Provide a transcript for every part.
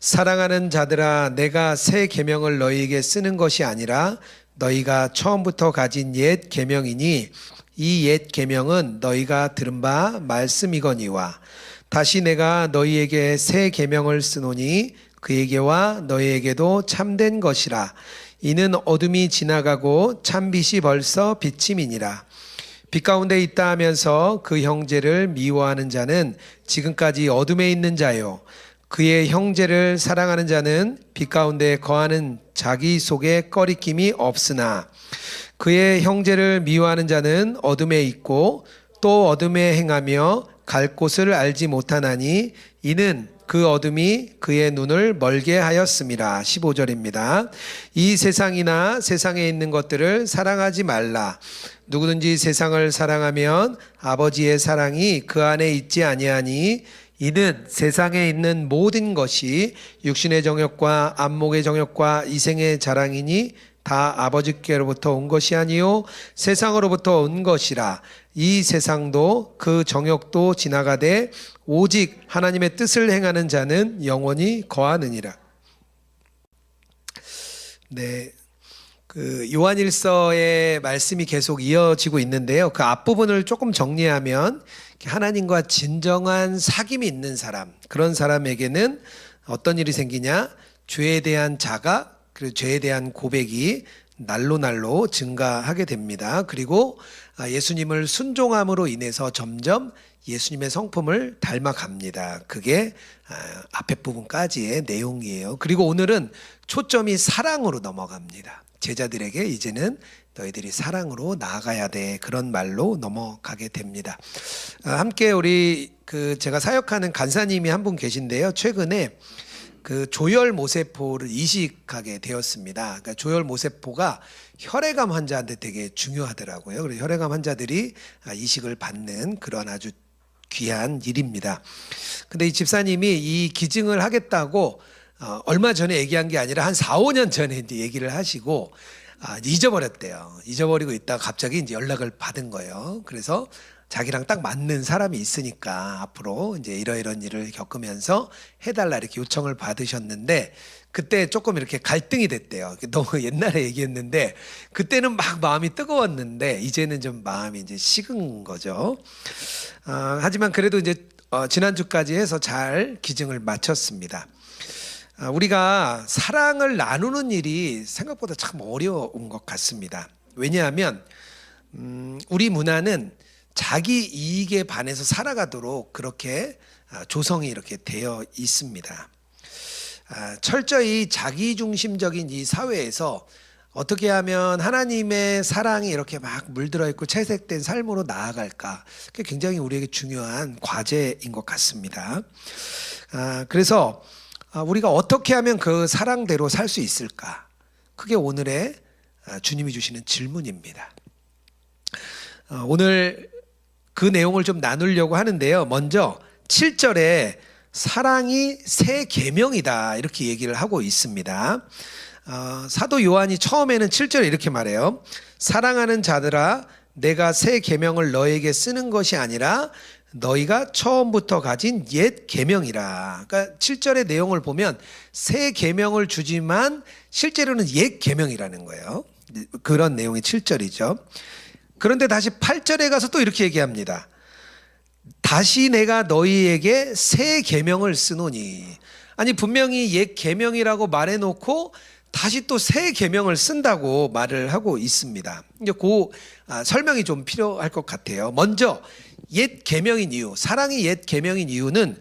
사랑하는 자들아, 내가 새 계명을 너희에게 쓰는 것이 아니라 너희가 처음부터 가진 옛 계명이니 이 옛 계명은 너희가 들은 바 말씀이거니와 다시 내가 너희에게 새 계명을 쓰노니 그에게와 너희에게도 참된 것이라. 이는 어둠이 지나가고 참빛이 벌써 비침이니라. 빛 가운데 있다 하면서 그 형제를 미워하는 자는 지금까지 어둠에 있는 자요, 그의 형제를 사랑하는 자는 빛 가운데 거하는 자기 속에 꺼리낌이 없으나 그의 형제를 미워하는 자는 어둠에 있고 또 어둠에 행하며 갈 곳을 알지 못하나니 이는 그 어둠이 그의 눈을 멀게 하였음이라. 15절입니다. 이 세상이나 세상에 있는 것들을 사랑하지 말라. 누구든지 세상을 사랑하면 아버지의 사랑이 그 안에 있지 아니하니 이는 세상에 있는 모든 것이 육신의 정욕과 안목의 정욕과 이생의 자랑이니 다 아버지께로부터 온 것이 아니요 세상으로부터 온 것이라. 이 세상도 그 정욕도 지나가되 오직 하나님의 뜻을 행하는 자는 영원히 거하느니라. 네, 그 요한일서의 말씀이 계속 이어지고 있는데요. 그 앞부분을 조금 정리하면 하나님과 진정한 사귐이 있는 사람, 그런 사람에게는 어떤 일이 생기냐? 죄에 대한 자각, 그리고 죄에 대한 고백이 날로 증가하게 됩니다. 그리고 예수님을 순종함으로 인해서 점점 예수님의 성품을 닮아갑니다. 그게 앞에 부분까지의 내용이에요. 그리고 오늘은 초점이 사랑으로 넘어갑니다. 제자들에게 이제는 너희들이 사랑으로 나아가야 돼, 그런 말로 넘어가게 됩니다. 함께 우리 제가 사역하는 간사님이 한 분 계신데요. 최근에 그 조혈모세포를 이식하게 되었습니다. 그러니까 조혈모세포가 혈액암 환자한테 되게 중요하더라고요. 그래서 혈액암 환자들이 이식을 받는 그런 아주 귀한 일입니다. 근데 이 집사님이 이 기증을 하겠다고 얼마 전에 얘기한 게 아니라 한 4, 5년 전에 이제 얘기를 하시고 잊어버렸대요. 잊어버리고 있다가 갑자기 이제 연락을 받은 거예요. 그래서 자기랑 딱 맞는 사람이 있으니까 앞으로 이제 이런 일을 겪으면서 해달라 이렇게 요청을 받으셨는데, 그때 조금 이렇게 갈등이 됐대요. 너무 옛날에 얘기했는데 그때는 막 마음이 뜨거웠는데 이제는 좀 마음이 이제 식은 거죠. 하지만 그래도 이제 지난주까지 해서 잘 기증을 마쳤습니다. 우리가 사랑을 나누는 일이 생각보다 참 어려운 것 같습니다. 왜냐하면 우리 문화는 자기 이익에 반해서 살아가도록 그렇게 조성이 이렇게 되어 있습니다. 철저히 자기중심적인 이 사회에서 어떻게 하면 하나님의 사랑이 이렇게 막 물들어 있고 채색된 삶으로 나아갈까, 그게 굉장히 우리에게 중요한 과제인 것 같습니다. 그래서 우리가 어떻게 하면 그 사랑대로 살 수 있을까? 그게 오늘의 주님이 주시는 질문입니다. 오늘 그 내용을 좀 나누려고 하는데요. 먼저 7절에 사랑이 새 계명이다 이렇게 얘기를 하고 있습니다. 사도 요한이 처음에는 7절에 이렇게 말해요. 사랑하는 자들아, 내가 새 계명을 너에게 쓰는 것이 아니라 너희가 처음부터 가진 옛 계명이라. 그러니까 7절의 내용을 보면 새 계명을 주지만 실제로는 옛 계명이라는 거예요. 그런 내용이 7절이죠. 그런데 다시 8절에 가서 또 이렇게 얘기합니다. 다시 내가 너희에게 새 계명을 쓰노니. 아니, 분명히 옛 계명이라고 말해놓고 다시 또 새 계명을 쓴다고 말을 하고 있습니다. 이제 그 설명이 좀 필요할 것 같아요. 먼저 옛 계명인 이유, 사랑이 옛 계명인 이유는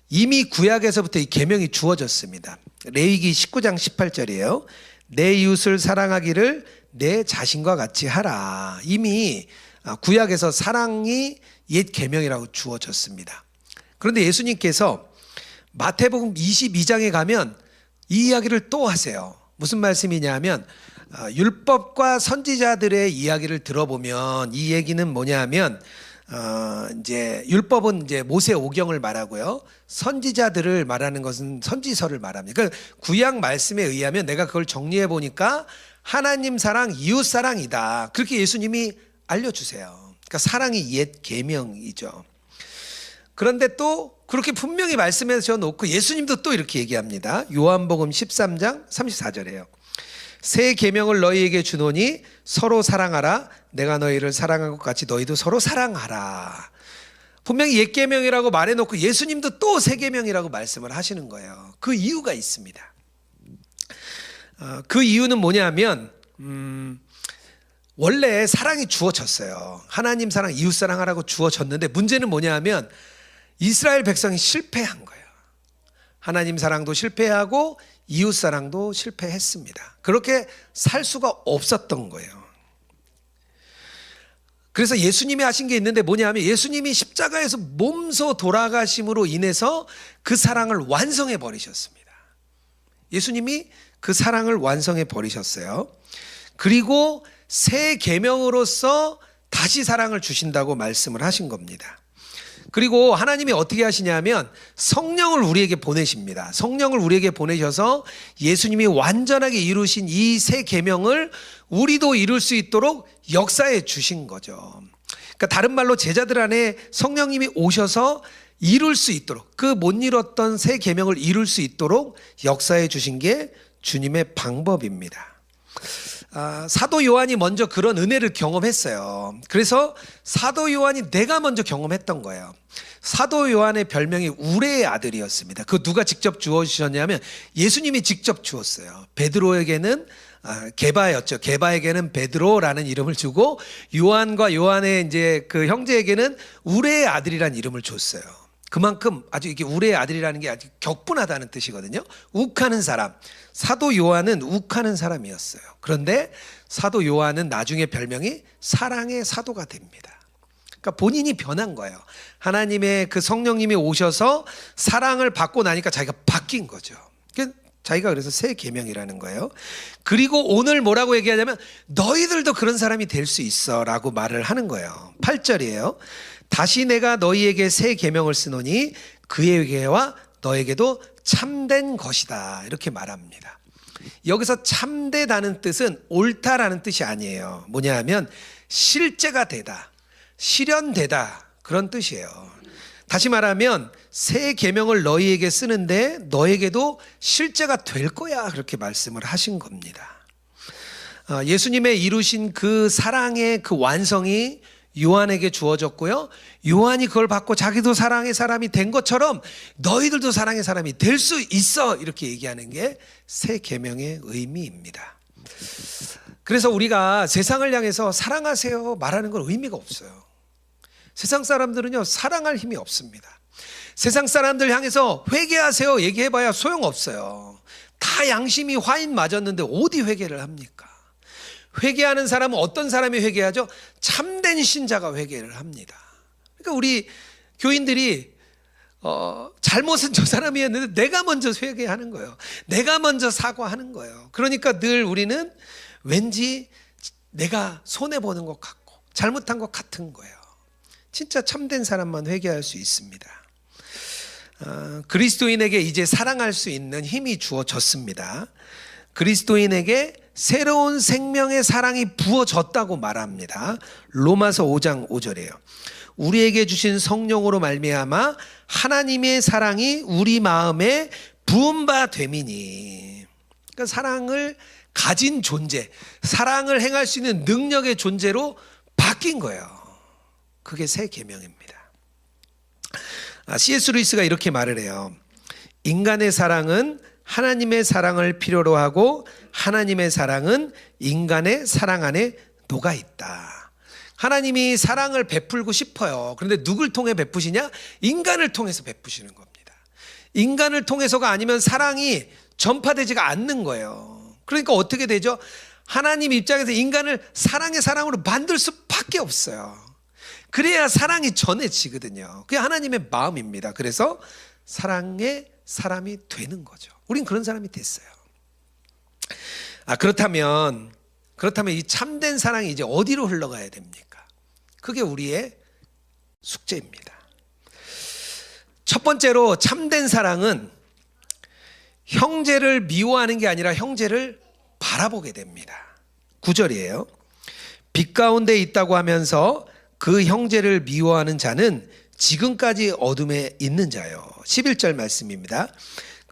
이미 구약에서부터 이 계명이 주어졌습니다. 레위기 19장 18절이에요. 내 이웃을 사랑하기를 내 자신과 같이 하라. 이미 구약에서 사랑이 옛 계명이라고 주어졌습니다. 그런데 예수님께서 마태복음 22장에 가면 이 이야기를 또 하세요. 무슨 말씀이냐면 율법과 선지자들의 이야기를 들어보면 이 얘기는 뭐냐면 이제 율법은 이제 모세 오경을 말하고요. 선지자들을 말하는 것은 선지서를 말합니다. 그러니까 구약 말씀에 의하면 내가 그걸 정리해 보니까 하나님 사랑, 이웃 사랑이다. 그렇게 예수님이 알려주세요. 그러니까 사랑이 옛 계명이죠. 그런데 또 그렇게 분명히 말씀하셔 놓고 예수님도 또 이렇게 얘기합니다. 요한복음 13장 34절에요. 새 계명을 너희에게 주노니 서로 사랑하라. 내가 너희를 사랑한 것 같이 너희도 서로 사랑하라. 분명히 옛 계명이라고 말해놓고 예수님도 또 새 계명이라고 말씀을 하시는 거예요. 그 이유가 있습니다. 그 이유는 뭐냐면 원래 사랑이 주어졌어요. 하나님 사랑, 이웃 사랑하라고 주어졌는데 문제는 뭐냐면 이스라엘 백성이 실패한 거예요. 하나님 사랑도 실패하고 이웃 사랑도 실패했습니다. 그렇게 살 수가 없었던 거예요. 그래서 예수님이 하신 게 있는데 뭐냐면 예수님이 십자가에서 몸소 돌아가심으로 인해서 그 사랑을 완성해 버리셨습니다. 예수님이 그 사랑을 완성해 버리셨어요. 그리고 새 계명으로서 다시 사랑을 주신다고 말씀을 하신 겁니다. 그리고 하나님이 어떻게 하시냐면 성령을 우리에게 보내십니다. 성령을 우리에게 보내셔서 예수님이 완전하게 이루신 이 새 계명을 우리도 이룰 수 있도록 역사해 주신 거죠. 그러니까 다른 말로 제자들 안에 성령님이 오셔서 이룰 수 있도록, 그 못 이뤘던 새 계명을 이룰 수 있도록 역사해 주신 게 주님의 방법입니다. 사도 요한이 먼저 그런 은혜를 경험했어요. 그래서 사도 요한이 내가 먼저 경험했던 거예요. 사도 요한의 별명이 우레의 아들이었습니다. 그 누가 직접 주어주셨냐면 예수님이 직접 주었어요. 베드로에게는 게바였죠. 게바에게는 베드로라는 이름을 주고 요한과 요한의 이제 그 형제에게는 우레의 아들이라는 이름을 줬어요. 그만큼 아주 이게 우레의 아들이라는 게 아주 격분하다는 뜻이거든요. 욱하는 사람. 사도 요한은 욱하는 사람이었어요. 그런데 사도 요한은 나중에 별명이 사랑의 사도가 됩니다. 그러니까 본인이 변한 거예요. 하나님의 그 성령님이 오셔서 사랑을 받고 나니까 자기가 바뀐 거죠. 자기가 그래서 새 계명이라는 거예요. 그리고 오늘 뭐라고 얘기하냐면 너희들도 그런 사람이 될 수 있어 라고 말을 하는 거예요. 8절이에요. 다시 내가 너희에게 새 계명을 쓰노니 그에게와 너에게도 참된 것이다 이렇게 말합니다. 여기서 참되다는 뜻은 옳다라는 뜻이 아니에요. 뭐냐 하면 실제가 되다, 실현되다 그런 뜻이에요. 다시 말하면 새 계명을 너희에게 쓰는데 너에게도 실제가 될 거야 그렇게 말씀을 하신 겁니다. 예수님의 이루신 그 사랑의 그 완성이 요한에게 주어졌고요. 요한이 그걸 받고 자기도 사랑의 사람이 된 것처럼 너희들도 사랑의 사람이 될 수 있어 이렇게 얘기하는 게 새 계명의 의미입니다. 그래서 우리가 세상을 향해서 사랑하세요 말하는 건 의미가 없어요. 세상 사람들은요 사랑할 힘이 없습니다. 세상 사람들 향해서 회개하세요 얘기해봐야 소용없어요. 다 양심이 화인 맞았는데 어디 회개를 합니까? 회개하는 사람은 어떤 사람이 회개하죠? 참된 신자가 회개를 합니다. 그러니까 우리 교인들이 잘못은 저 사람이 했는데 내가 먼저 회개하는 거예요. 내가 먼저 사과하는 거예요. 그러니까 늘 우리는 왠지 내가 손해보는 것 같고 잘못한 것 같은 거예요. 진짜 참된 사람만 회개할 수 있습니다. 그리스도인에게 이제 사랑할 수 있는 힘이 주어졌습니다. 그리스도인에게 새로운 생명의 사랑이 부어졌다고 말합니다. 로마서 5장 5절이에요. 우리에게 주신 성령으로 말미암아 하나님의 사랑이 우리 마음에 부은 바 됨이니. 그러니까 사랑을 가진 존재, 사랑을 행할 수 있는 능력의 존재로 바뀐 거예요. 그게 새 계명입니다. C.S. 루이스가 이렇게 말을 해요. 인간의 사랑은 하나님의 사랑을 필요로 하고 하나님의 사랑은 인간의 사랑 안에 녹아 있다. 하나님이 사랑을 베풀고 싶어요. 그런데 누굴 통해 베푸시냐? 인간을 통해서 베푸시는 겁니다. 인간을 통해서가 아니면 사랑이 전파되지가 않는 거예요. 그러니까 어떻게 되죠? 하나님 입장에서 인간을 사랑의 사랑으로 만들 수밖에 없어요. 그래야 사랑이 전해지거든요. 그게 하나님의 마음입니다. 그래서 사랑의 사람이 되는 거죠. 우린 그런 사람이 됐어요. 그렇다면 이 참된 사랑이 이제 어디로 흘러가야 됩니까? 그게 우리의 숙제입니다. 첫 번째로 참된 사랑은 형제를 미워하는 게 아니라 형제를 바라보게 됩니다. 9절이에요. 빛 가운데 있다고 하면서 그 형제를 미워하는 자는 지금까지 어둠에 있는 자요. 11절 말씀입니다.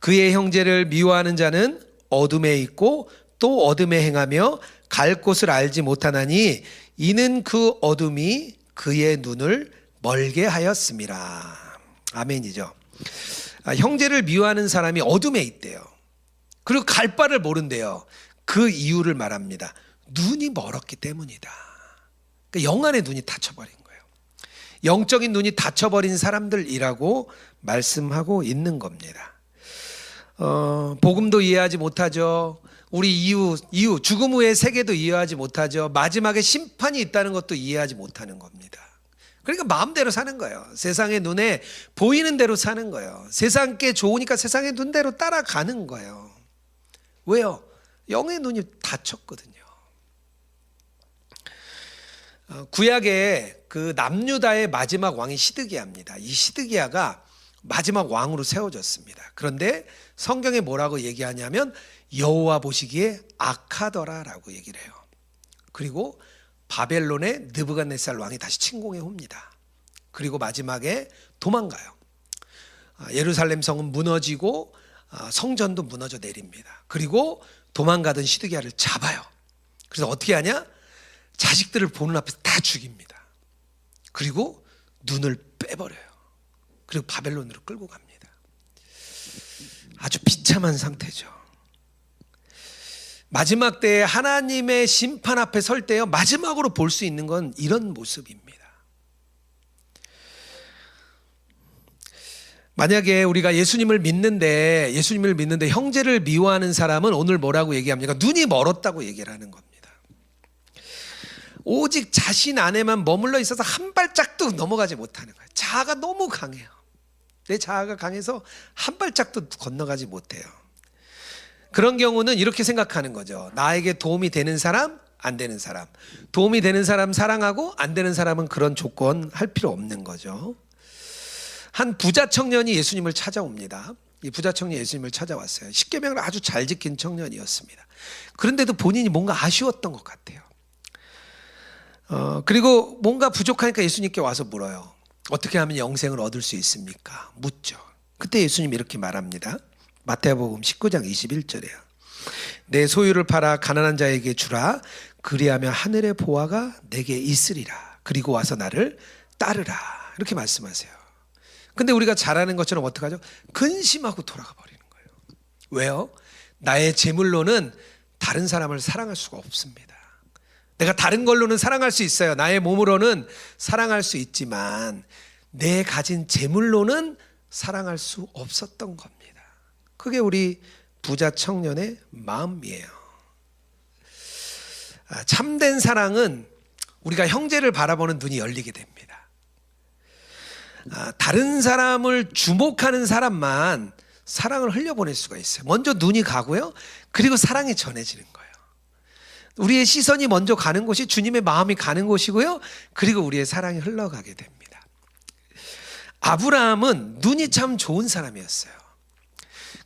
그의 형제를 미워하는 자는 어둠에 있고 또 어둠에 행하며 갈 곳을 알지 못하나니 이는 그 어둠이 그의 눈을 멀게 하였음이라. 아멘이죠. 형제를 미워하는 사람이 어둠에 있대요. 그리고 갈 바를 모른대요. 그 이유를 말합니다. 눈이 멀었기 때문이다. 그러니까 영안의 눈이 닫혀버린 거예요. 영적인 눈이 닫혀버린 사람들이라고 말씀하고 있는 겁니다. 복음도 이해하지 못하죠. 우리 이후 죽음 후의 세계도 이해하지 못하죠. 마지막에 심판이 있다는 것도 이해하지 못하는 겁니다. 그러니까 마음대로 사는 거예요. 세상의 눈에 보이는 대로 사는 거예요. 세상 게 좋으니까 세상의 눈대로 따라가는 거예요. 왜요? 영의 눈이 닫혔거든요. 구약의 그 남유다의 마지막 왕이 시드기야입니다. 이 시드기야가 마지막 왕으로 세워졌습니다. 그런데 성경에 뭐라고 얘기하냐면 여호와 보시기에 악하더라라고 얘기를 해요. 그리고 바벨론의 느부갓네살 왕이 다시 침공해 옵니다. 그리고 마지막에 도망가요. 예루살렘 성은 무너지고 성전도 무너져 내립니다. 그리고 도망가던 시드기야를 잡아요. 그래서 어떻게 하냐? 자식들을 보는 앞에서 다 죽입니다. 그리고 눈을 빼버려요. 그리고 바벨론으로 끌고 갑니다. 아주 비참한 상태죠. 마지막 때에 하나님의 심판 앞에 설 때요, 마지막으로 볼 수 있는 건 이런 모습입니다. 만약에 우리가 예수님을 믿는데 형제를 미워하는 사람은 오늘 뭐라고 얘기합니까? 눈이 멀었다고 얘기를 하는 겁니다. 오직 자신 안에만 머물러 있어서 한 발짝도 넘어가지 못하는 거예요. 자아가 너무 강해요. 내 자아가 강해서 한 발짝도 건너가지 못해요. 그런 경우는 이렇게 생각하는 거죠. 나에게 도움이 되는 사람, 안 되는 사람. 도움이 되는 사람 사랑하고 안 되는 사람은 그런 조건 할 필요 없는 거죠. 한 부자 청년이 예수님을 찾아옵니다. 이 부자 청년이 예수님을 찾아왔어요. 십계명을 아주 잘 지킨 청년이었습니다. 그런데도 본인이 뭔가 아쉬웠던 것 같아요. 그리고 뭔가 부족하니까 예수님께 와서 물어요. 어떻게 하면 영생을 얻을 수 있습니까? 묻죠. 그때 예수님이 이렇게 말합니다. 마태복음 19장 21절이에요. 내 소유를 팔아 가난한 자에게 주라. 그리하면 하늘의 보화가 내게 있으리라. 그리고 와서 나를 따르라. 이렇게 말씀하세요. 근데 우리가 잘 아는 것처럼 어떡하죠? 근심하고 돌아가 버리는 거예요. 왜요? 나의 재물로는 다른 사람을 사랑할 수가 없습니다. 내가 다른 걸로는 사랑할 수 있어요. 나의 몸으로는 사랑할 수 있지만 내 가진 재물로는 사랑할 수 없었던 겁니다. 그게 우리 부자 청년의 마음이에요. 참된 사랑은 우리가 형제를 바라보는 눈이 열리게 됩니다. 다른 사람을 주목하는 사람만 사랑을 흘려보낼 수가 있어요. 먼저 눈이 가고요. 그리고 사랑이 전해지는 거예요. 우리의 시선이 먼저 가는 곳이 주님의 마음이 가는 곳이고요. 그리고 우리의 사랑이 흘러가게 됩니다. 아브라함은 눈이 참 좋은 사람이었어요.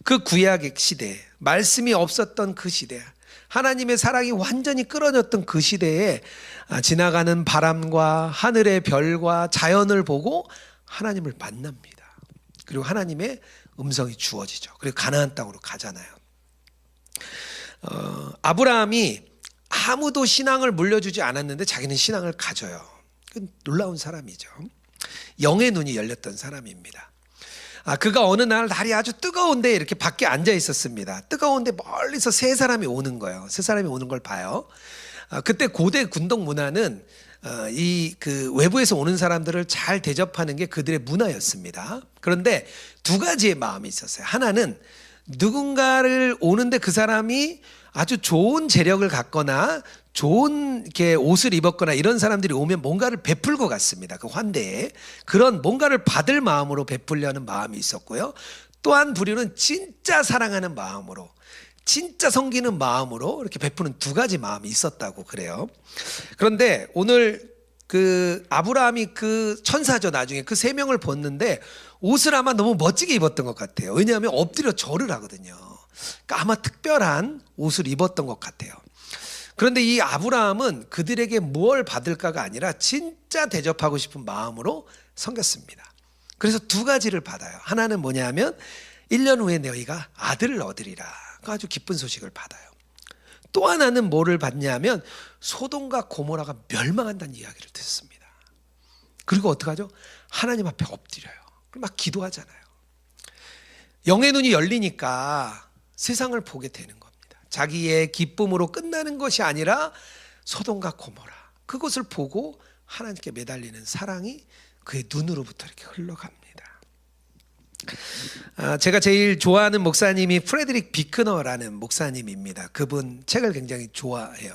그 구약의 시대, 말씀이 없었던 그 시대, 하나님의 사랑이 완전히 끊어졌던 그 시대에 지나가는 바람과 하늘의 별과 자연을 보고 하나님을 만납니다. 그리고 하나님의 음성이 주어지죠. 그리고 가나안 땅으로 가잖아요. 아브라함이 아무도 신앙을 물려주지 않았는데 자기는 신앙을 가져요. 놀라운 사람이죠. 영의 눈이 열렸던 사람입니다. 그가 어느 날이 아주 뜨거운데 이렇게 밖에 앉아 있었습니다. 뜨거운데 멀리서 세 사람이 오는 거예요. 세 사람이 오는 걸 봐요. 그때 고대 군동 문화는 그 외부에서 오는 사람들을 잘 대접하는 게 그들의 문화였습니다. 그런데 두 가지의 마음이 있었어요. 하나는 누군가를 오는데 그 사람이 아주 좋은 재력을 갖거나 좋은 이렇게 옷을 입었거나 이런 사람들이 오면 뭔가를 베풀고 갔습니다. 그 환대에. 그런 뭔가를 받을 마음으로 베풀려는 마음이 있었고요. 또한 부류는 진짜 사랑하는 마음으로, 진짜 섬기는 마음으로 이렇게 베푸는 두 가지 마음이 있었다고 그래요. 그런데 오늘 그 아브라함이 그 천사죠. 나중에 그 세 명을 봤는데 옷을 아마 너무 멋지게 입었던 것 같아요. 왜냐하면 엎드려 절을 하거든요. 그러니까 아마 특별한 옷을 입었던 것 같아요. 그런데 이 아브라함은 그들에게 뭘 받을까가 아니라 진짜 대접하고 싶은 마음으로 섬겼습니다. 그래서 두 가지를 받아요. 하나는 뭐냐면 1년 후에 너희가 아들을 얻으리라. 그 아주 기쁜 소식을 받아요. 또 하나는 뭐를 받냐면 소돔과 고모라가 멸망한다는 이야기를 듣습니다. 그리고 어떡하죠? 하나님 앞에 엎드려요. 막 기도하잖아요. 영의 눈이 열리니까 세상을 보게 되는 겁니다. 자기의 기쁨으로 끝나는 것이 아니라 소돔과 고모라, 그것을 보고 하나님께 매달리는 사랑이 그의 눈으로부터 이렇게 흘러갑니다. 제가 제일 좋아하는 목사님이 프레드릭 비크너라는 목사님입니다. 그분 책을 굉장히 좋아해요.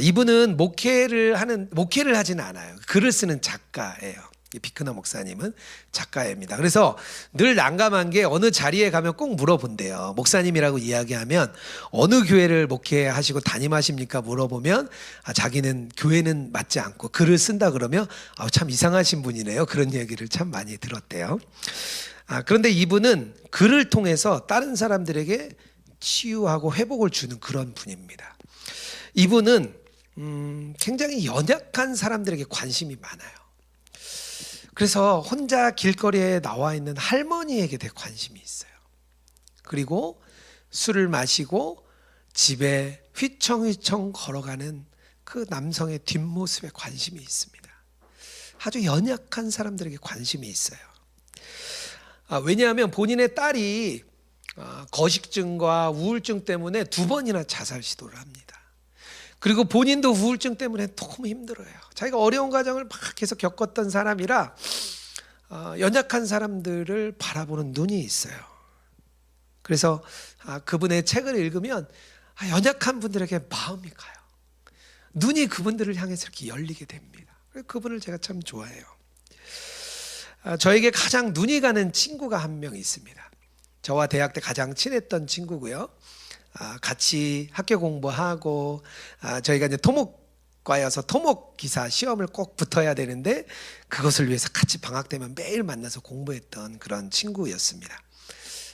이분은 목회를 하지는 않아요. 글을 쓰는 작가예요. 비크너 목사님은 작가입니다. 그래서 늘 난감한 게 어느 자리에 가면 꼭 물어본대요. 목사님이라고 이야기하면 어느 교회를 목회하시고 담임하십니까? 물어보면 자기는 교회는 맞지 않고 글을 쓴다 그러면 참 이상하신 분이네요. 그런 얘기를 참 많이 들었대요. 그런데 이분은 글을 통해서 다른 사람들에게 치유하고 회복을 주는 그런 분입니다. 이분은 굉장히 연약한 사람들에게 관심이 많아요. 그래서 혼자 길거리에 나와 있는 할머니에게 되게 관심이 있어요. 그리고 술을 마시고 집에 휘청휘청 걸어가는 그 남성의 뒷모습에 관심이 있습니다. 아주 연약한 사람들에게 관심이 있어요. 왜냐하면 본인의 딸이 거식증과 우울증 때문에 2번이나 자살 시도를 합니다. 그리고 본인도 우울증 때문에 너무 힘들어요. 자기가 어려운 과정을 막 계속 겪었던 사람이라 연약한 사람들을 바라보는 눈이 있어요. 그래서 그분의 책을 읽으면 연약한 분들에게 마음이 가요. 눈이 그분들을 향해서 이렇게 열리게 됩니다. 그분을 제가 참 좋아해요. 저에게 가장 눈이 가는 친구가 한 명 있습니다. 저와 대학 때 가장 친했던 친구고요. 같이 학교 공부하고 저희가 이제 토목과여서 토목기사 시험을 꼭 붙어야 되는데 그것을 위해서 같이 방학 때면 매일 만나서 공부했던 그런 친구였습니다.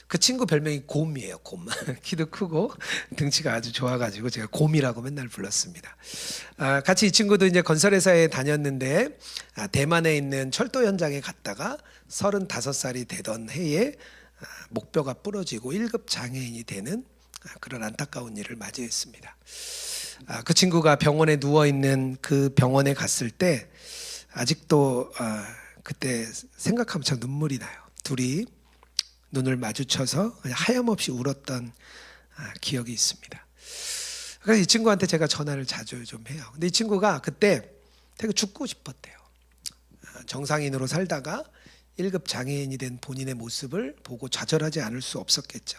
그 친구 별명이 곰이에요. 곰. 키도 크고 등치가 아주 좋아가지고 제가 곰이라고 맨날 불렀습니다. 같이 이 친구도 이제 건설회사에 다녔는데 대만에 있는 철도 현장에 갔다가 35살이 되던 해에 목뼈가 부러지고 1급 장애인이 되는 그런 안타까운 일을 맞이했습니다. 그 친구가 병원에 누워있는 그 병원에 갔을 때 아직도 그때 생각하면 참 눈물이 나요. 둘이 눈을 마주쳐서 그냥 하염없이 울었던 기억이 있습니다. 그래서 이 친구한테 제가 전화를 자주 좀 해요. 근데 이 친구가 그때 되게 죽고 싶었대요. 정상인으로 살다가 1급 장애인이 된 본인의 모습을 보고 좌절하지 않을 수 없었겠죠.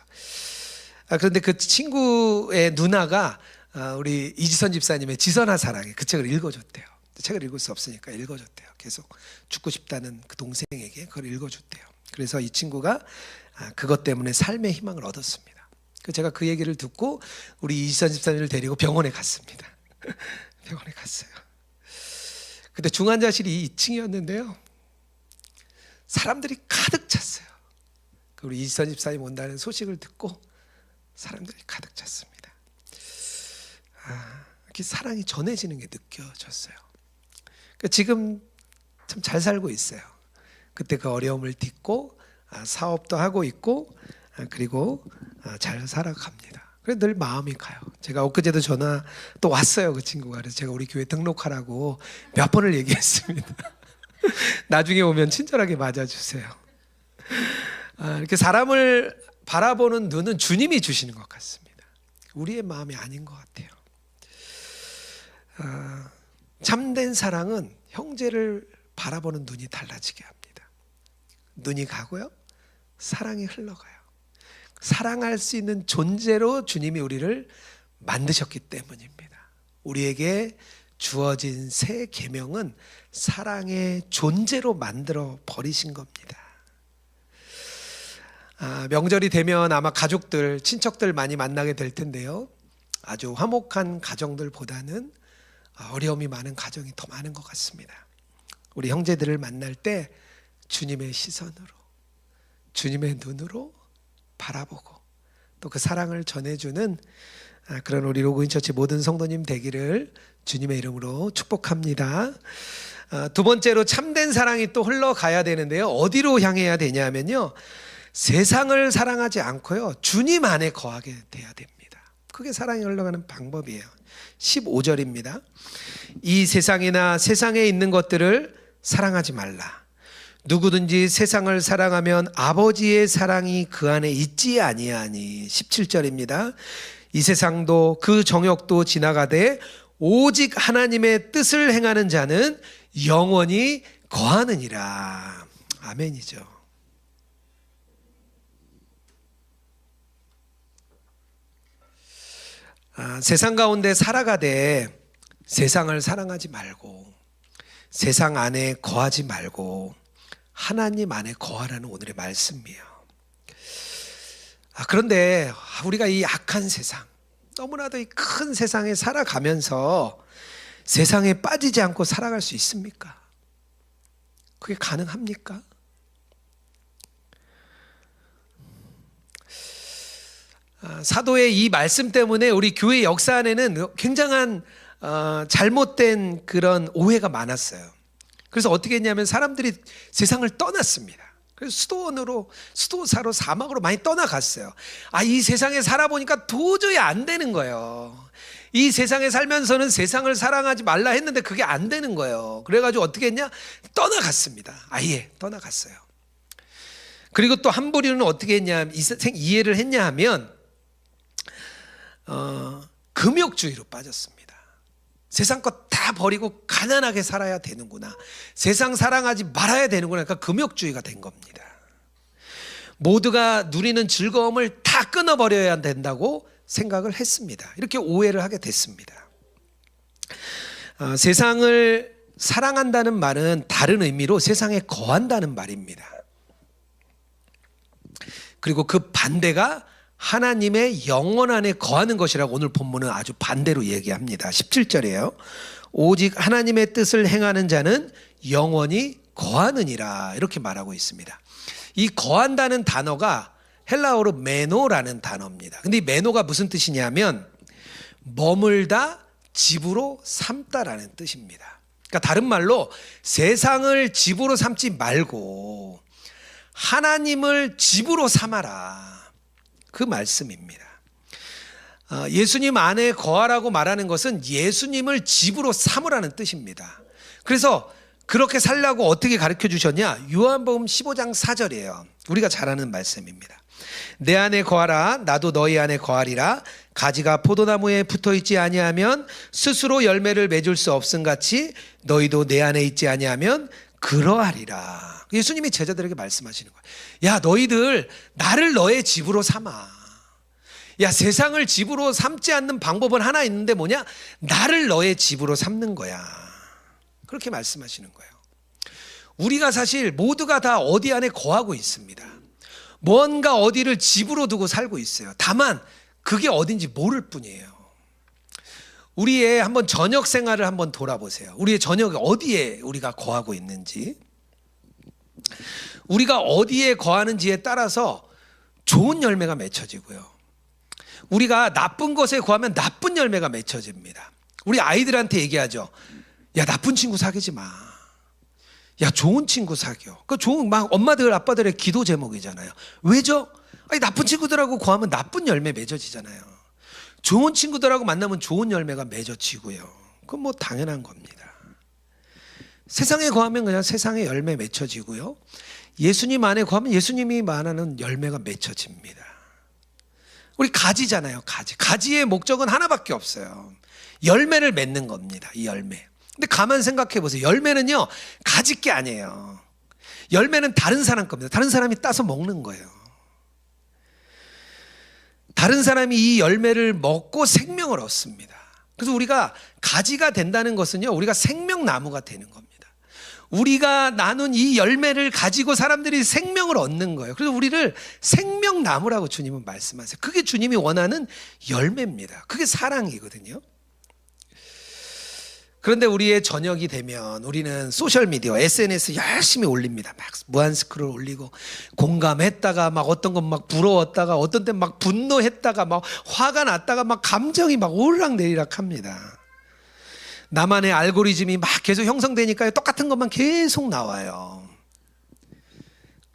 그런데 그 친구의 누나가 우리 이지선 집사님의 지선아 사랑해 그 책을 읽어줬대요. 책을 읽을 수 없으니까 읽어줬대요. 계속 죽고 싶다는 그 동생에게 그걸 읽어줬대요. 그래서 이 친구가 그것 때문에 삶의 희망을 얻었습니다. 제가 그 얘기를 듣고 우리 이지선 집사님을 데리고 병원에 갔습니다. 병원에 갔어요. 그때 중환자실이 2층이었는데요. 사람들이 가득 찼어요. 우리 이지선 집사님 온다는 소식을 듣고 사람들이 가득 찼습니다. 이렇게 사랑이 전해지는 게 느껴졌어요. 지금 참 잘 살고 있어요. 그때 그 어려움을 딛고 사업도 하고 있고 그리고 잘 살아갑니다. 그래서 늘 마음이 가요. 제가 엊그제도 전화 또 왔어요. 그 친구가. 그래서 제가 우리 교회 등록하라고 몇 번을 얘기했습니다. 나중에 오면 친절하게 맞아주세요. 이렇게 사람을 바라보는 눈은 주님이 주시는 것 같습니다. 우리의 마음이 아닌 것 같아요. 참된 사랑은 형제를 바라보는 눈이 달라지게 합니다. 눈이 가고요, 사랑이 흘러가요. 사랑할 수 있는 존재로 주님이 우리를 만드셨기 때문입니다. 우리에게 주어진 새 계명은 사랑의 존재로 만들어 버리신 겁니다. 명절이 되면 아마 가족들, 친척들 많이 만나게 될 텐데요. 아주 화목한 가정들보다는 어려움이 많은 가정이 더 많은 것 같습니다. 우리 형제들을 만날 때 주님의 시선으로, 주님의 눈으로 바라보고 또 그 사랑을 전해주는 그런 우리 로그인처치 모든 성도님 되기를 주님의 이름으로 축복합니다. 두 번째로 참된 사랑이 또 흘러가야 되는데요. 어디로 향해야 되냐면요. 세상을 사랑하지 않고요. 주님 안에 거하게 돼야 됩니다. 그게 사랑이 흘러가는 방법이에요. 15절입니다. 이 세상이나 세상에 있는 것들을 사랑하지 말라. 누구든지 세상을 사랑하면 아버지의 사랑이 그 안에 있지 아니하니. 17절입니다. 이 세상도 그 정욕도 지나가되 오직 하나님의 뜻을 행하는 자는 영원히 거하느니라. 아멘이죠. 세상 가운데 살아가되 세상을 사랑하지 말고 세상 안에 거하지 말고 하나님 안에 거하라는 오늘의 말씀이에요. 그런데 우리가 이 악한 세상, 너무나도 이 큰 세상에 살아가면서 세상에 빠지지 않고 살아갈 수 있습니까? 그게 가능합니까? 사도의 이 말씀 때문에 우리 교회 역사 안에는 굉장한 잘못된 그런 오해가 많았어요. 그래서 어떻게 했냐면 사람들이 세상을 떠났습니다. 그래서 수도사로 사막으로 많이 떠나갔어요. 이 세상에 살아보니까 도저히 안 되는 거예요. 이 세상에 살면서는 세상을 사랑하지 말라 했는데 그게 안 되는 거예요. 그래가지고 어떻게 했냐? 떠나갔습니다. 아예 떠나갔어요. 그리고 또 한 부류는 어떻게 했냐, 이해를 했냐 하면 금욕주의로 빠졌습니다. 세상 것 다 버리고 가난하게 살아야 되는구나, 세상 사랑하지 말아야 되는구나. 그러니까 금욕주의가 된 겁니다. 모두가 누리는 즐거움을 다 끊어버려야 된다고 생각을 했습니다. 이렇게 오해를 하게 됐습니다. 세상을 사랑한다는 말은 다른 의미로 세상에 거한다는 말입니다. 그리고 그 반대가 하나님의 영원 안에 거하는 것이라고 오늘 본문은 아주 반대로 얘기합니다. 17절이에요. 오직 하나님의 뜻을 행하는 자는 영원히 거하느니라, 이렇게 말하고 있습니다. 이 거한다는 단어가 헬라어로 메노라는 단어입니다. 근데 이 메노가 무슨 뜻이냐면 머물다, 집으로 삼다라는 뜻입니다. 그러니까 다른 말로 세상을 집으로 삼지 말고 하나님을 집으로 삼아라, 그 말씀입니다. 예수님 안에 거하라고 말하는 것은 예수님을 집으로 삼으라는 뜻입니다. 그래서 그렇게 살라고 어떻게 가르쳐 주셨냐? 요한복음 15장 4절이에요. 우리가 잘 아는 말씀입니다. 내 안에 거하라, 나도 너희 안에 거하리라. 가지가 포도나무에 붙어있지 아니하면 스스로 열매를 맺을 수 없음같이 너희도 내 안에 있지 아니하면 그러하리라. 예수님이 제자들에게 말씀하시는 거예요. 야, 너희들 나를 너의 집으로 삼아. 야, 세상을 집으로 삼지 않는 방법은 하나 있는데 뭐냐? 나를 너의 집으로 삼는 거야. 그렇게 말씀하시는 거예요. 우리가 사실 모두가 다 어디 안에 거하고 있습니다. 뭔가 어디를 집으로 두고 살고 있어요. 다만 그게 어딘지 모를 뿐이에요. 우리의 한번 저녁 생활을 한번 돌아보세요. 우리의 저녁이 어디에 우리가 거하고 있는지. 우리가 어디에 거하는지에 따라서 좋은 열매가 맺혀지고요, 우리가 나쁜 것에 거하면 나쁜 열매가 맺혀집니다. 우리 아이들한테 얘기하죠. 야, 나쁜 친구 사귀지 마. 야, 좋은 친구 사귀어. 그 좋은 막 엄마들 아빠들의 기도 제목이잖아요. 왜죠? 나쁜 친구들하고 거하면 나쁜 열매 맺어지잖아요. 좋은 친구들하고 만나면 좋은 열매가 맺어지고요. 그건 뭐 당연한 겁니다. 세상에 거하면 그냥 세상의 열매 맺혀지고요, 예수님 안에 거하면 예수님이 말하는 열매가 맺혀집니다. 우리 가지잖아요. 가지의 목적은 하나밖에 없어요. 열매를 맺는 겁니다. 이 열매. 근데 가만 생각해 보세요. 열매는요, 가지 게 아니에요. 열매는 다른 사람 겁니다. 다른 사람이 따서 먹는 거예요. 다른 사람이 이 열매를 먹고 생명을 얻습니다. 그래서 우리가 가지가 된다는 것은요, 우리가 생명나무가 되는 겁니다. 우리가 나눈 이 열매를 가지고 사람들이 생명을 얻는 거예요. 그래서 우리를 생명나무라고 주님은 말씀하세요. 그게 주님이 원하는 열매입니다. 그게 사랑이거든요. 그런데 우리의 저녁이 되면 우리는 소셜미디어, SNS 열심히 올립니다. 막 무한 스크롤 올리고 공감했다가 막 어떤 건 막 부러웠다가 어떤 때 막 분노했다가 막 화가 났다가 막 감정이 막 오르락내리락 합니다. 나만의 알고리즘이 막 계속 형성되니까요. 똑같은 것만 계속 나와요.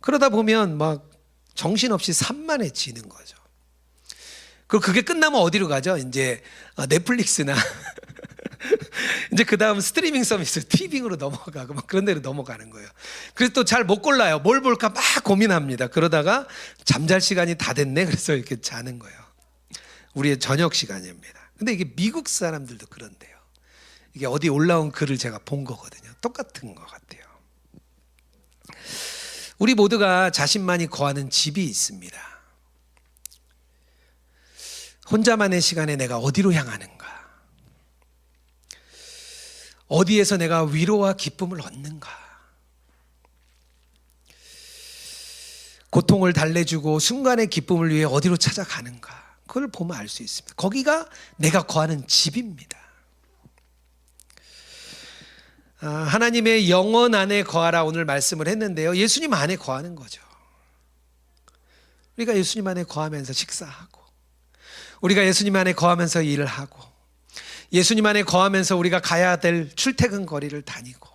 그러다 보면 막 정신없이 산만해지는 거죠. 그리고 그게 끝나면 어디로 가죠? 이제 넷플릭스나 이제 그 다음 스트리밍 서비스, 티빙으로 넘어가고 막 그런 데로 넘어가는 거예요. 그래서 또 잘 못 골라요. 뭘 볼까 막 고민합니다. 그러다가 잠잘 시간이 다 됐네. 그래서 이렇게 자는 거예요. 우리의 저녁 시간입니다. 근데 이게 미국 사람들도 그런데요. 이게 어디 올라온 글을 제가 본 거거든요. 똑같은 것 같아요. 우리 모두가 자신만이 거하는 집이 있습니다. 혼자만의 시간에 내가 어디로 향하는가? 어디에서 내가 위로와 기쁨을 얻는가? 고통을 달래주고 순간의 기쁨을 위해 어디로 찾아가는가? 그걸 보면 알 수 있습니다. 거기가 내가 거하는 집입니다. 하나님의 영원 안에 거하라 오늘 말씀을 했는데요. 예수님 안에 거하는 거죠. 우리가 예수님 안에 거하면서 식사하고, 우리가 예수님 안에 거하면서 일을 하고, 예수님 안에 거하면서 우리가 가야 될 출퇴근 거리를 다니고,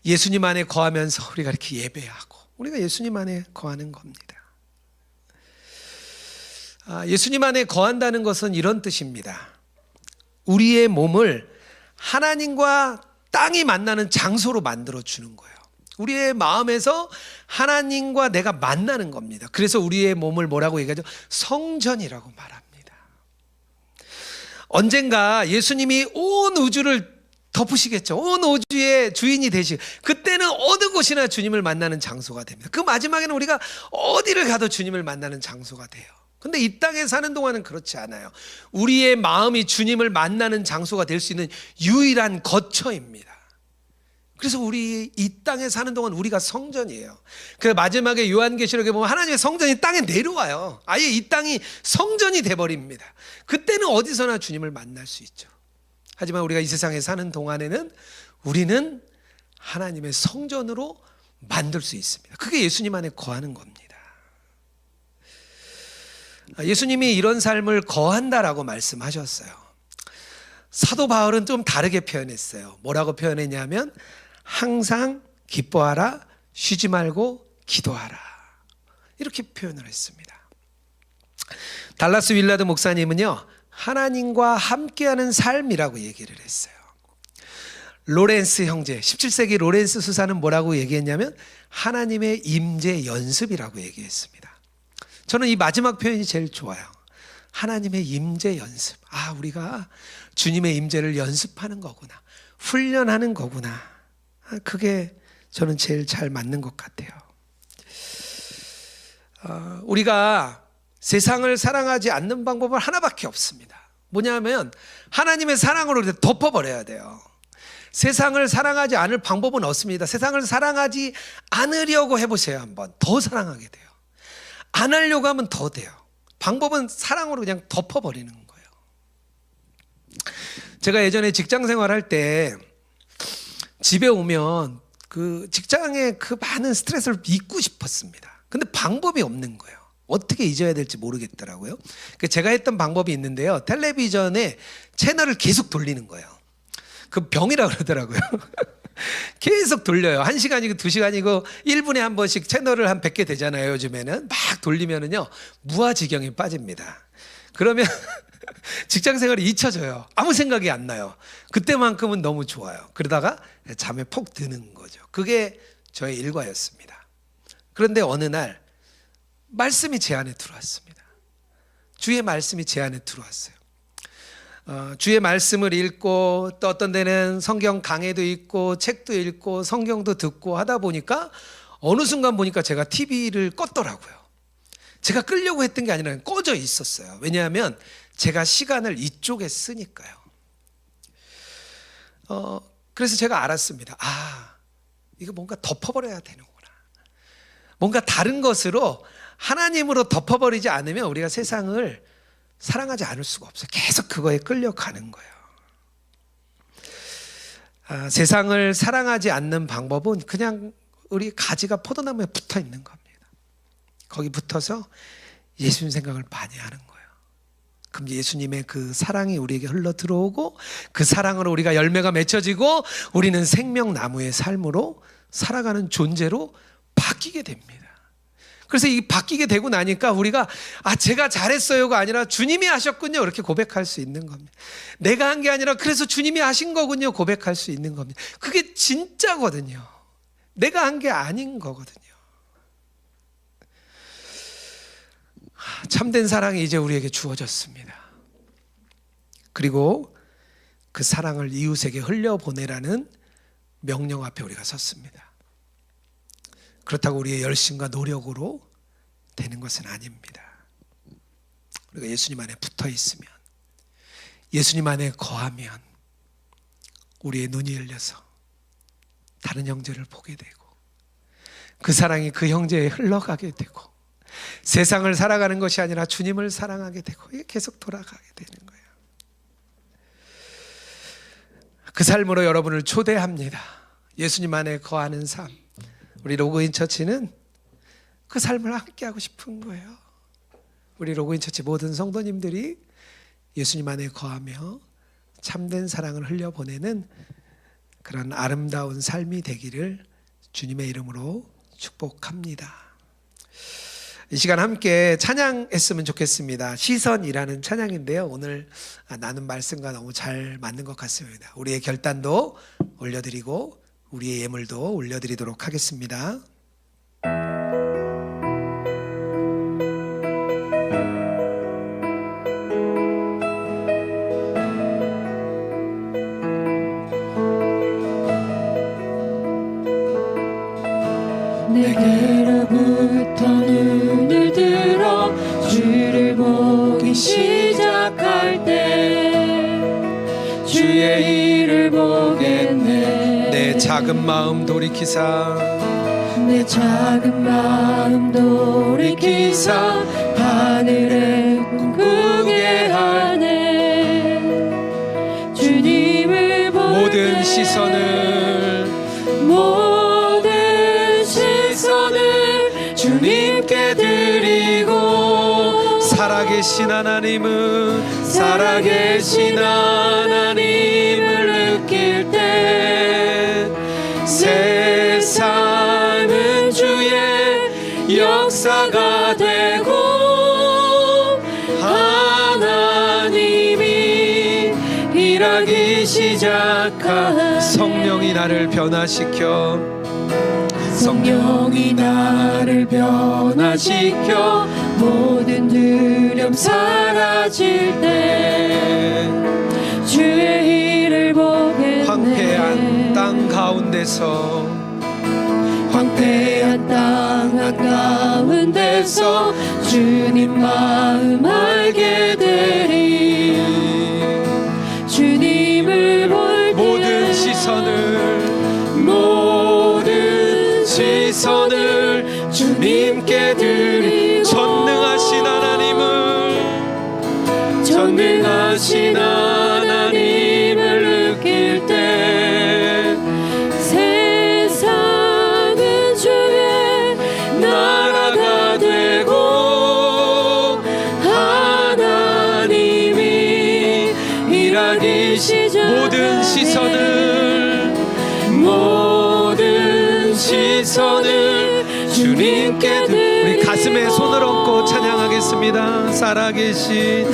예수님 안에 거하면서 우리가 이렇게 예배하고, 우리가 예수님 안에 거하는 겁니다. 예수님 안에 거한다는 것은 이런 뜻입니다. 우리의 몸을 하나님과 땅이 만나는 장소로 만들어 주는 거예요. 우리의 마음에서 하나님과 내가 만나는 겁니다. 그래서 우리의 몸을 뭐라고 얘기하죠? 성전이라고 말합니다. 언젠가 예수님이 온 우주를 덮으시겠죠. 온 우주의 주인이 되시고, 그때는 어느 곳이나 주님을 만나는 장소가 됩니다. 그 마지막에는 우리가 어디를 가도 주님을 만나는 장소가 돼요. 근데 이 땅에 사는 동안은 그렇지 않아요. 우리의 마음이 주님을 만나는 장소가 될 수 있는 유일한 거처입니다. 그래서 우리 이 땅에 사는 동안 우리가 성전이에요. 그 마지막에 요한계시록에 보면 하나님의 성전이 땅에 내려와요. 아예 이 땅이 성전이 돼버립니다. 그때는 어디서나 주님을 만날 수 있죠. 하지만 우리가 이 세상에 사는 동안에는 우리는 하나님의 성전으로 만들 수 있습니다. 그게 예수님 안에 거하는 겁니다. 예수님이 이런 삶을 거한다라고 말씀하셨어요. 사도 바울은 좀 다르게 표현했어요. 뭐라고 표현했냐면 항상 기뻐하라, 쉬지 말고 기도하라, 이렇게 표현을 했습니다. 달라스 윌라드 목사님은요, 하나님과 함께하는 삶이라고 얘기를 했어요. 로렌스 형제, 17세기 로렌스 수사는 뭐라고 얘기했냐면 하나님의 임재 연습이라고 얘기했습니다. 저는 이 마지막 표현이 제일 좋아요. 하나님의 임재 연습. 우리가 주님의 임재를 연습하는 거구나, 훈련하는 거구나. 그게 저는 제일 잘 맞는 것 같아요. 우리가 세상을 사랑하지 않는 방법은 하나밖에 없습니다. 뭐냐면 하나님의 사랑으로 덮어버려야 돼요. 세상을 사랑하지 않을 방법은 없습니다. 세상을 사랑하지 않으려고 해보세요. 한번 더 사랑하게 돼요. 안 하려고 하면 더 돼요. 방법은 사랑으로 그냥 덮어버리는 거예요. 제가 예전에 직장 생활할 때 집에 오면 그 직장의 그 많은 스트레스를 잊고 싶었습니다. 근데 방법이 없는 거예요. 어떻게 잊어야 될지 모르겠더라고요. 제가 했던 방법이 있는데요. 텔레비전에 채널을 계속 돌리는 거예요. 그 병이라고 그러더라고요. 계속 돌려요. 1시간이고 2시간이고 1분에 한 번씩 채널을 한 100개 되잖아요. 요즘에는 막 돌리면은요 무아지경에 빠집니다. 그러면 직장 생활이 잊혀져요. 아무 생각이 안 나요. 그때만큼은 너무 좋아요. 그러다가 잠에 폭 드는 거죠. 그게 저의 일과였습니다. 그런데 어느 날 말씀이 제 안에 들어왔습니다. 주의 말씀이 제 안에 들어왔어요. 주의 말씀을 읽고 또 어떤 데는 성경 강해도 읽고 책도 읽고 성경도 듣고 하다 보니까 어느 순간 보니까 제가 TV를 껐더라고요. 제가 끄려고 했던 게 아니라 꺼져 있었어요. 왜냐하면 제가 시간을 이쪽에 쓰니까요. 그래서 제가 알았습니다. 이거 뭔가 덮어버려야 되는구나. 뭔가 다른 것으로 하나님으로 덮어버리지 않으면 우리가 세상을 사랑하지 않을 수가 없어요. 계속 그거에 끌려가는 거예요. 세상을 사랑하지 않는 방법은 그냥 우리 가지가 포도나무에 붙어 있는 겁니다. 거기 붙어서 예수님 생각을 많이 하는 거예요. 그럼 예수님의 그 사랑이 우리에게 흘러 들어오고 그 사랑으로 우리가 열매가 맺혀지고 우리는 생명나무의 삶으로 살아가는 존재로 바뀌게 됩니다. 그래서 이 바뀌게 되고 나니까 우리가 제가 잘했어요가 아니라 주님이 하셨군요 이렇게 고백할 수 있는 겁니다. 내가 한 게 아니라 그래서 주님이 하신 거군요 고백할 수 있는 겁니다. 그게 진짜거든요. 내가 한 게 아닌 거거든요. 참된 사랑이 이제 우리에게 주어졌습니다. 그리고 그 사랑을 이웃에게 흘려보내라는 명령 앞에 우리가 섰습니다. 그렇다고 우리의 열심과 노력으로 되는 것은 아닙니다. 우리가 예수님 안에 붙어 있으면, 예수님 안에 거하면 우리의 눈이 열려서 다른 형제를 보게 되고 그 사랑이 그 형제에 흘러가게 되고 세상을 살아가는 것이 아니라 주님을 사랑하게 되고 이게 계속 돌아가게 되는 거예요. 그 삶으로 여러분을 초대합니다. 예수님 안에 거하는 삶. 우리 로그인 처치는 그 삶을 함께 하고 싶은 거예요. 우리 로그인 처치 모든 성도님들이 예수님 안에 거하며 참된 사랑을 흘려보내는 그런 아름다운 삶이 되기를 주님의 이름으로 축복합니다. 이 시간 함께 찬양했으면 좋겠습니다. 시선이라는 찬양인데요, 오늘 나눈 말씀과 너무 잘 맞는 것 같습니다. 우리의 결단도 올려드리고 우리의 예물도 올려드리도록 하겠습니다. 내게로부터 눈을 들어 주를 보기 시작할 때 주의 일을 보겠네. 내 작은 마음 돌이키사 내 작은 마음 돌이키사 하늘에 꿈꾸게 하네. 주님을 볼 모든 때 시선을 주님께 드리고 살아계신 하나님은 살아계신 하나님을 느낄 때 세상은 주의 역사가 되고 하나님이 일하기 시작한 성령이 나를 변화시켜 성령이 나를 변화시켜 모든 두려움 사라질 때 주의 일을 보겠네. 황폐한 땅 가운데서 황폐한 땅 한가운데서 주님 마음 알게 되리. 주님을 볼 때 모든 시선을 주님께 드리. 전능하신 하나님을 느낄 때 세상은 주의 나라가 되고 하나님이 일하기 시작. 모든 시선을 주님께 우리 가슴에 손을 얹고 찬양하겠습니다. 살아계신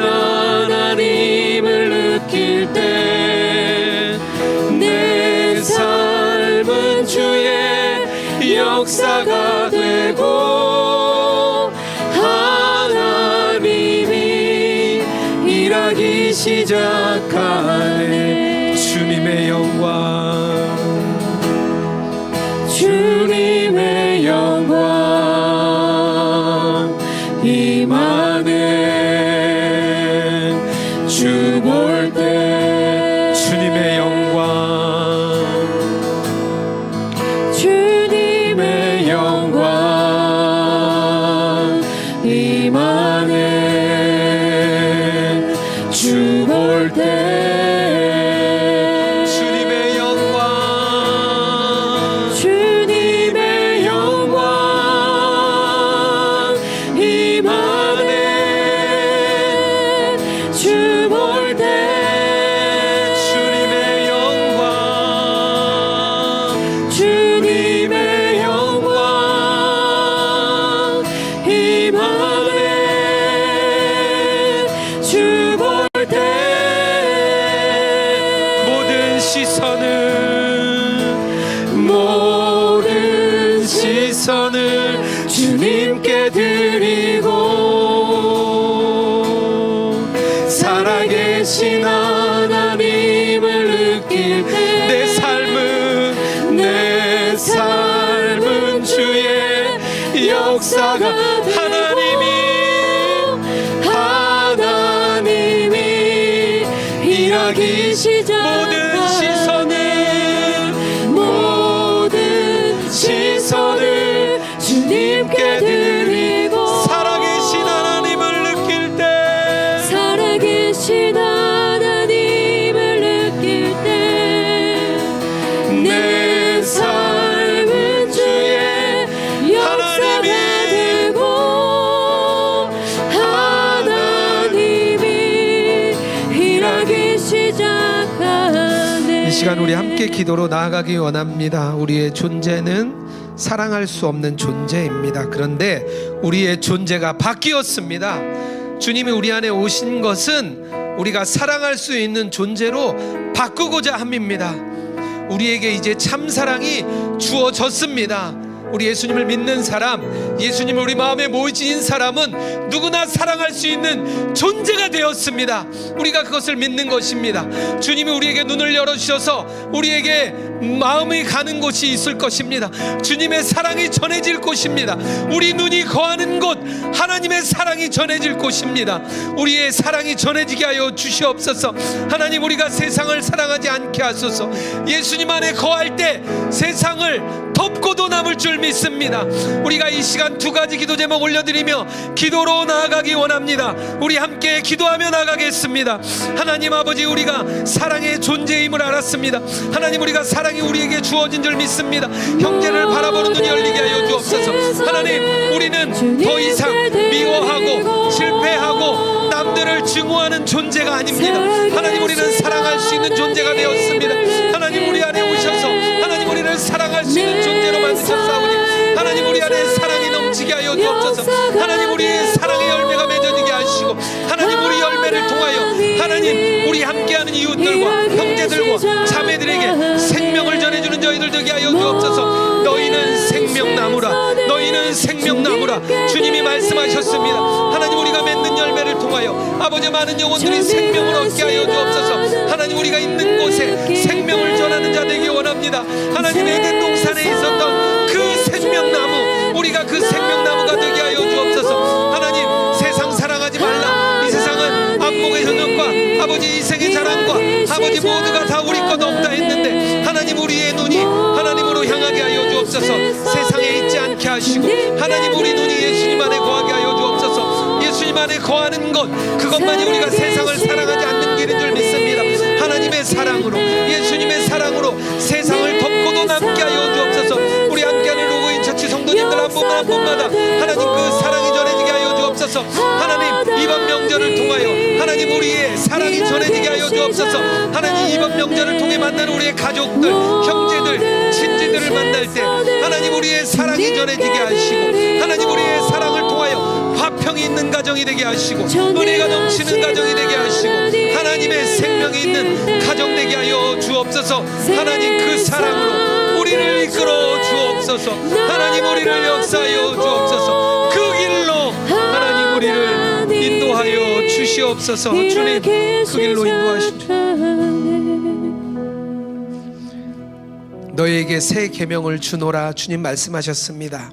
하나님을 느낄 때 내 삶은 주의 역사가 되고 하나님이 일하기 시작하네. 주님의 영광 임하네. 주 볼 때 주님의 영광 임하네. 주 볼 때 주님의 영광 임하네. 살아계신 하나님을 느낄 때 내 삶은 주의 역사가 하나님이 일하기 모든 시선을 주님께 드리고 살아계신 하나님을 느낄 때 내 삶은 주의 역사가 되고 하나님이 일하기 시작하네. 이 시간 우리 함께 기도로 나아가기 원합니다. 우리의 존재는 사랑할 수 없는 존재입니다. 그런데 우리의 존재가 바뀌었습니다. 주님이 우리 안에 오신 것은 우리가 사랑할 수 있는 존재로 바꾸고자 함입니다. 우리에게 이제 참 사랑이 주어졌습니다. 우리 예수님을 믿는 사람, 예수님을 우리 마음에 모이진 사람은 누구나 사랑할 수 있는 존재가 되었습니다. 우리가 그것을 믿는 것입니다. 주님이 우리에게 눈을 열어주셔서 우리에게 마음이 가는 곳이 있을 것입니다. 주님의 사랑이 전해질 곳입니다. 우리 눈이 거하는 곳, 하나님의 사랑이 전해질 곳입니다. 우리의 사랑이 전해지게 하여 주시옵소서. 하나님, 우리가 세상을 사랑하지 않게 하소서. 예수님 안에 거할 때 세상을 덮고도 남을 줄 믿습니다. 우리가 이 시간 두 가지 기도 제목 올려드리며 기도로 나아가기 원합니다. 우리 함께 기도하며 나가겠습니다. 하나님 아버지, 우리가 사랑의 존재임을 알았습니다. 하나님, 우리가 사랑이 우리에게 주어진 줄 믿습니다. 형제를 바라보는 눈이 열리게 하여 주옵소서. 하나님, 우리는 더 이상 미워하고 실패하고 남들을 증오하는 존재가 아닙니다. 하나님, 우리는 사랑할 수 있는 존재가 되었습니다. 하나님, 우리 안에 오셔서 하나님, 우리를 사랑할 수 있는 존재로 만드셨사오니 하나님, 우리 안에 사랑이 넘치게 하여 주옵소서. 하나님, 우리의 사랑의 열매가 맺어지게 하시고 하나님, 우리 열매를 통하여 하나님, 우리 함께하는 이웃들과 형제들과 자매들에게 생명을 전해주는 저희들 되게 하여 주옵소서. 너희는 생명나무라, 너희는 생명나무라 주님이 말씀하셨습니다. 하나님, 우리가 맺는 열매를 통하여 아버지, 많은 영혼들이 생명을 얻게 하여 주옵소서. 하나님, 우리가 있는 곳에 생명을 전하는 자 되기 원합니다. 하나님, 에덴 동산에 있었던 그 생명나무, 우리가 그 생명나무가 되게 하여 주옵소서. 하나님, 세상 사랑하지 말라. 이 세상은 안목의 현혹과 아버지 이생의 자랑과 아버지 모두가 다 우리 것 없다 했는데 하나님, 우리의 눈이 하나님으로 향하게 하여 주옵소서. 세상에 있지 않게 하시고 하나님, 우리 눈이 예수님 안에 거하게 하여 주옵소서. 예수님 안에 거하는 것, 그것만이 우리가 세상을 사랑하지 않는 길인 줄 믿습니다. 하나님의 사랑으로, 예수님의 사랑으로 세상을 덮고도 남게 하여 주옵소서. 우리 함께하는 로그인 처치 성도님들 한 분만 한 분마다 하나님, 그 사랑이 전해지게 하여 주옵소서. 하나님, 이번 명절을 통하여 하나님, 우리의 사랑이 전해지게 하여 주옵소서. 하나님, 이번 명절을 통해 만나는 우리의 가족들, 형제들, 친지들을 만날 때 하나님, 우리의 사랑이 전해지게 하시고 하나님, 우리의 사랑을 통하여 화평이 있는 가정이 되게 하시고 은혜가 넘치는 가정이 되게 하시고 하나님의 생명이 있는 가정 되게 하여 주옵소서. 하나님, 그 사랑으로 우리를 이끌어 주옵소서. 하나님, 우리를 역사하여 주옵소서. 그 길로 하나님, 우리를 인도하여 주시옵소서. 주님, 그 길로 인도하시옵소서. 너희에게 새 계명을 주노라 주님 말씀하셨습니다.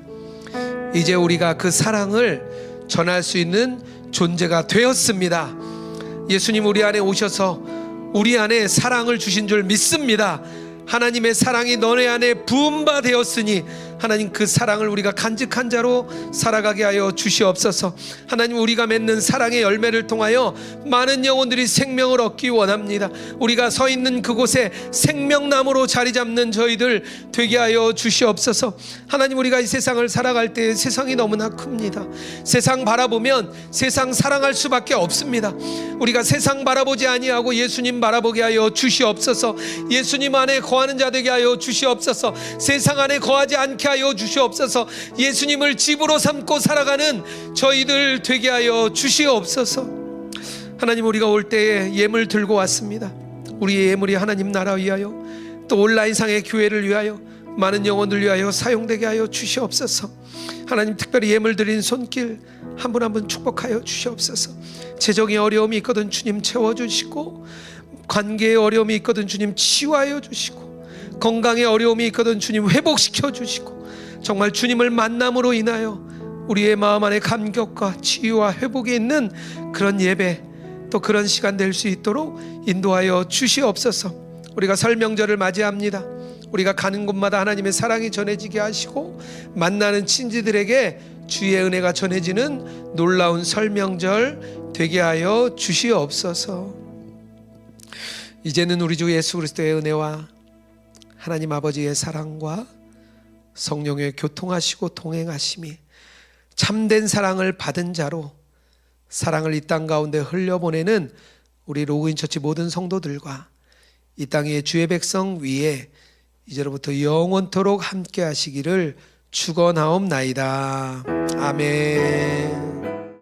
이제 우리가 그 사랑을 전할 수 있는 존재가 되었습니다. 예수님 우리 안에 오셔서 우리 안에 사랑을 주신 줄 믿습니다. 하나님의 사랑이 너네 안에 부음바 되었으니 하나님, 그 사랑을 우리가 간직한 자로 살아가게 하여 주시옵소서. 하나님, 우리가 맺는 사랑의 열매를 통하여 많은 영혼들이 생명을 얻기 원합니다. 우리가 서 있는 그곳에 생명나무로 자리 잡는 저희들 되게 하여 주시옵소서. 하나님, 우리가 이 세상을 살아갈 때 세상이 너무나 큽니다. 세상 바라보면 세상 사랑할 수밖에 없습니다. 우리가 세상 바라보지 아니하고 예수님 바라보게 하여 주시옵소서. 예수님 안에 거하는 자 되게 하여 주시옵소서. 세상 안에 거하지 않게 하여 주시옵소서. 예수님을 집으로 삼고 살아가는 저희들 되게 하여 주시옵소서. 하나님, 우리가 올 때에 예물 들고 왔습니다. 우리의 예물이 하나님 나라 위하여 또 온라인상의 교회를 위하여 많은 영혼을 위하여 사용되게 하여 주시옵소서. 하나님, 특별히 예물 드린 손길 한 분 한 분 축복하여 주시옵소서. 재정의 어려움이 있거든 주님 채워주시고, 관계의 어려움이 있거든 주님 치유하여 주시고, 건강의 어려움이 있거든 주님 회복시켜 주시고, 정말 주님을 만남으로 인하여 우리의 마음 안에 감격과 치유와 회복이 있는 그런 예배, 또 그런 시간 될 수 있도록 인도하여 주시옵소서. 우리가 설 명절을 맞이합니다. 우리가 가는 곳마다 하나님의 사랑이 전해지게 하시고, 만나는 친지들에게 주의 은혜가 전해지는 놀라운 설 명절 되게 하여 주시옵소서. 이제는 우리 주 예수 그리스도의 은혜와 하나님 아버지의 사랑과 성령의 교통하시고 동행하심이 참된 사랑을 받은 자로 사랑을 이 땅 가운데 흘려보내는 우리 로그인처치 모든 성도들과 이 땅의 주의 백성 위에 이제로부터 영원토록 함께 하시기를 축원하옵나이다. 아멘.